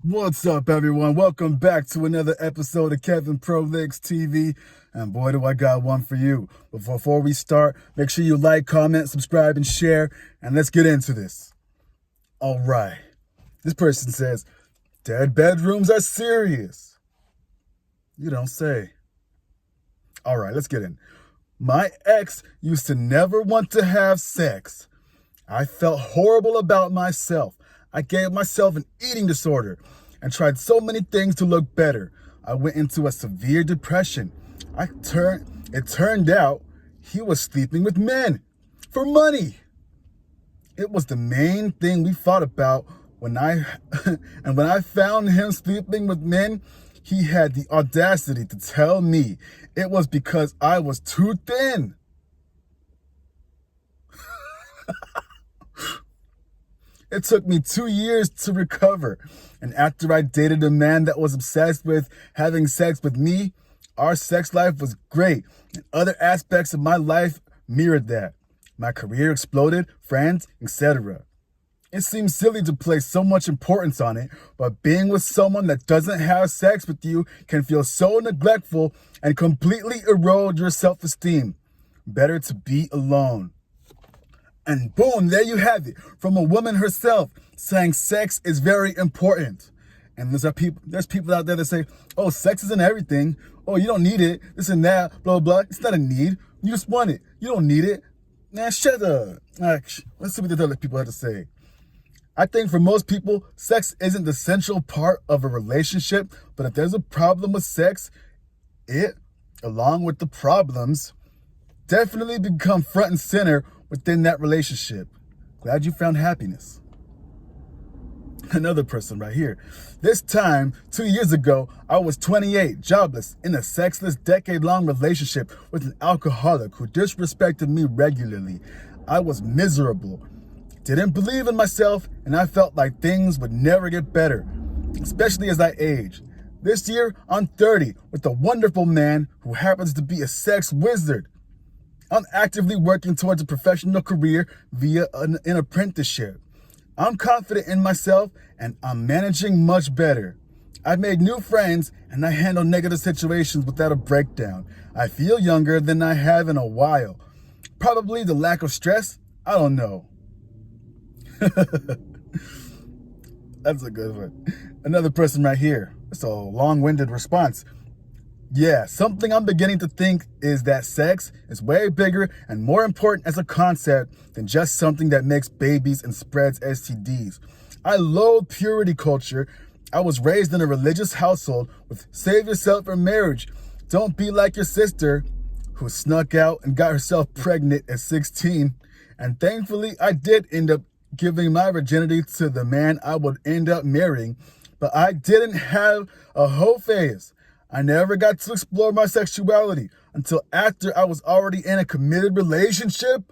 What's up, everyone? Welcome back to another episode of Kevin Prolix TV. And boy, do I got one for you. But before we start, make sure you like, comment, subscribe, and share. And let's get into this. All right. This person says, dead bedrooms are serious. You don't say. All right, let's get in. My ex used to never want to have sex. I felt horrible about myself. I gave myself an eating disorder and tried so many things to look better. I went into a severe depression. It turned out he was sleeping with men for money. It was the main thing we fought about when I found him sleeping with men, he had the audacity to tell me it was because I was too thin. It took me 2 years to recover. And after I dated a man that was obsessed with having sex with me, our sex life was great. And other aspects of my life mirrored that. My career exploded, friends, etc. It seems silly to place so much importance on it, but being with someone that doesn't have sex with you can feel so neglectful and completely erode your self-esteem. Better to be alone. And boom, there you have it, from a woman herself saying sex is very important. And there's people out there that say, oh, sex isn't everything. Oh, you don't need it, this and that, blah, blah. It's not a need. You just want it. You don't need it. Man, shut up. Let's see what the other people have to say. I think for most people, sex isn't the central part of a relationship, but if there's a problem with sex, it, along with the problems, definitely become front and center within that relationship. Glad you found happiness. Another person right here. This time, 2 years ago, I was 28, jobless, in a sexless, decade-long relationship with an alcoholic who disrespected me regularly. I was miserable, didn't believe in myself, and I felt like things would never get better, especially as I aged. This year, I'm 30, with a wonderful man who happens to be a sex wizard. I'm actively working towards a professional career via an apprenticeship. I'm confident in myself and I'm managing much better. I've made new friends and I handle negative situations without a breakdown. I feel younger than I have in a while. Probably the lack of stress? I don't know. That's a good one. Another person right here. It's a long-winded response. Yeah, something I'm beginning to think is that sex is way bigger and more important as a concept than just something that makes babies and spreads STDs. I loathe purity culture. I was raised in a religious household with save yourself for marriage. Don't be like your sister who snuck out and got herself pregnant at 16. And thankfully, I did end up giving my virginity to the man I would end up marrying, but I didn't have a whole phase. I never got to explore my sexuality until after I was already in a committed relationship.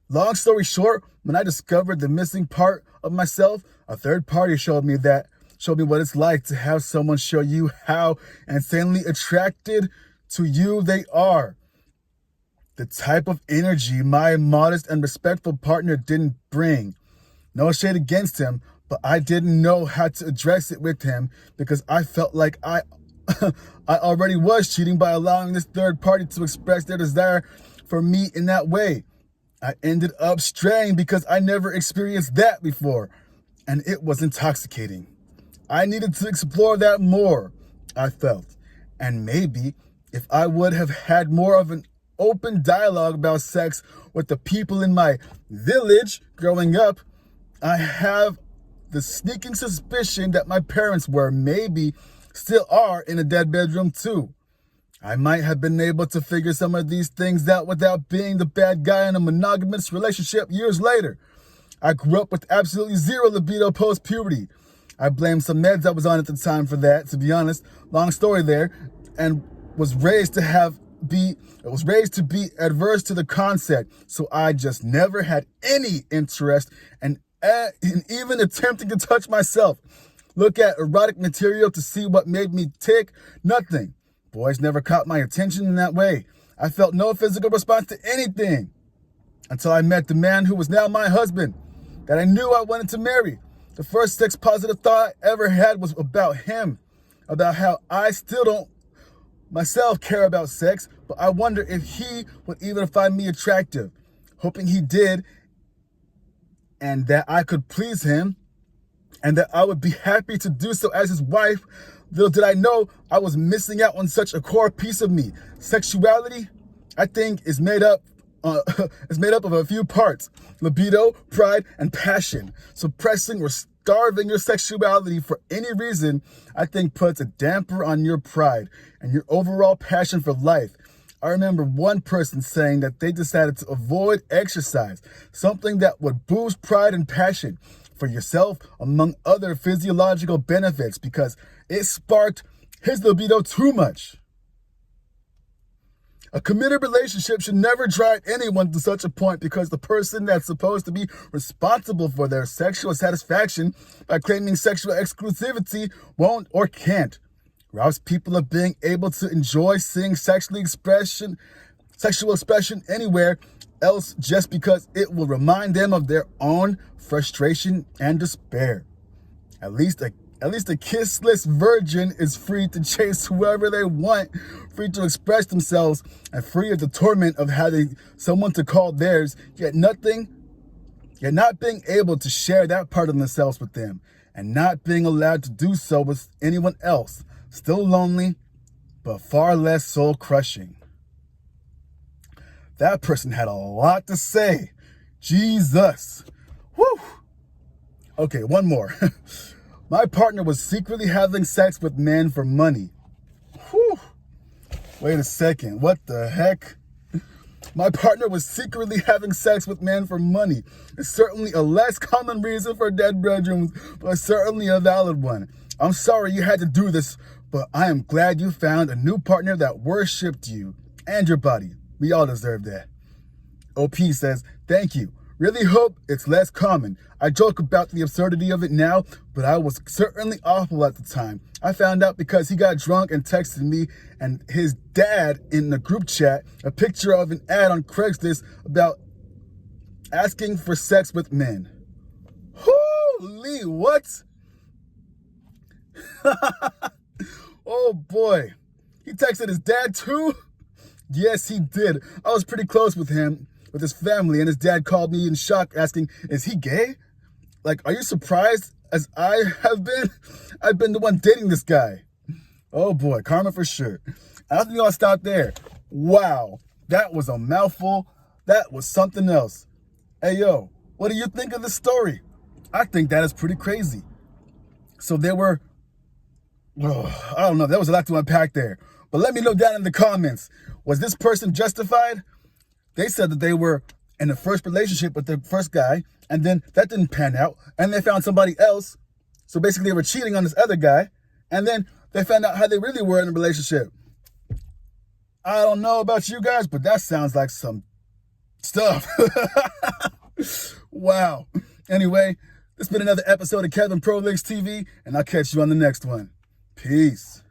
Long story short, when I discovered the missing part of myself, a third party showed me what it's like to have someone show you how insanely attracted to you they are. The type of energy my modest and respectful partner didn't bring. No shade against him, but I didn't know how to address it with him because I felt like I already was cheating by allowing this third party to express their desire for me in that way. I ended up straying because I never experienced that before, and it was intoxicating. I needed to explore that more, I felt. And maybe if I would have had more of an open dialogue about sex with the people in my village growing up, I have the sneaking suspicion that my parents were, maybe still are, in a dead bedroom too. I might have been able to figure some of these things out without being the bad guy in a monogamous relationship years later. I grew up with absolutely zero libido post-puberty. I blame some meds I was on at the time for that, to be honest. Long story there. And was raised to be adverse to the concept, so I just never had any interest in even attempting to touch myself. Look at erotic material to see what made me tick. Nothing. Boys never caught my attention in that way. I felt no physical response to anything until I met the man who was now my husband, that I knew I wanted to marry. The first sex positive thought I ever had was about him, about how I still don't myself care about sex, but I wonder if he would even find me attractive, hoping he did, and that I could please him, and that I would be happy to do so as his wife. Little did I know I was missing out on such a core piece of me. Sexuality, I think, is made up of a few parts: libido, pride, and passion. Suppressing or starving your sexuality for any reason, I think, puts a damper on your pride and your overall passion for life. I remember one person saying that they decided to avoid exercise, something that would boost pride and passion for yourself, among other physiological benefits, because it sparked his libido too much. A committed relationship should never drive anyone to such a point, because the person that's supposed to be responsible for their sexual satisfaction by claiming sexual exclusivity won't or can't. Robs people of being able to enjoy seeing sexual expression anywhere else, just because it will remind them of their own frustration and despair. At least a kissless virgin is free to chase whoever they want, free to express themselves, and free of the torment of having someone to call theirs, yet not being able to share that part of themselves with them, and not being allowed to do so with anyone else. Still lonely, but far less soul-crushing. That person had a lot to say. Jesus. Whew. Okay, one more. My partner was secretly having sex with men for money. Whew. Wait a second. What the heck? My partner was secretly having sex with men for money. It's certainly a less common reason for dead bedrooms, but certainly a valid one. I'm sorry you had to do this, but I am glad you found a new partner that worshipped you and your body. We all deserve that. OP says, thank you. Really hope it's less common. I joke about the absurdity of it now, but I was certainly awful at the time. I found out because he got drunk and texted me and his dad in the group chat a picture of an ad on Craigslist about asking for sex with men. Holy what? Oh boy. He texted his dad too? Yes, he did. I was pretty close with him, with his family, and his dad called me in shock asking, is he gay? Like, are you surprised as I have been? I've been the one dating this guy. Oh boy, karma for sure. I don't think I'll stop there. Wow, that was a mouthful. That was something else. Hey yo, what do you think of this story? I think that is pretty crazy. So there were, I don't know, there was a lot to unpack there. But let me know down in the comments, was this person justified? They said that they were in the first relationship with the first guy, and then that didn't pan out, and they found somebody else. So basically they were cheating on this other guy, and then they found out how they really were in a relationship. I don't know about you guys, but that sounds like some stuff. Wow. Anyway, this has been another episode of Kevin Pro Links TV, and I'll catch you on the next one. Peace.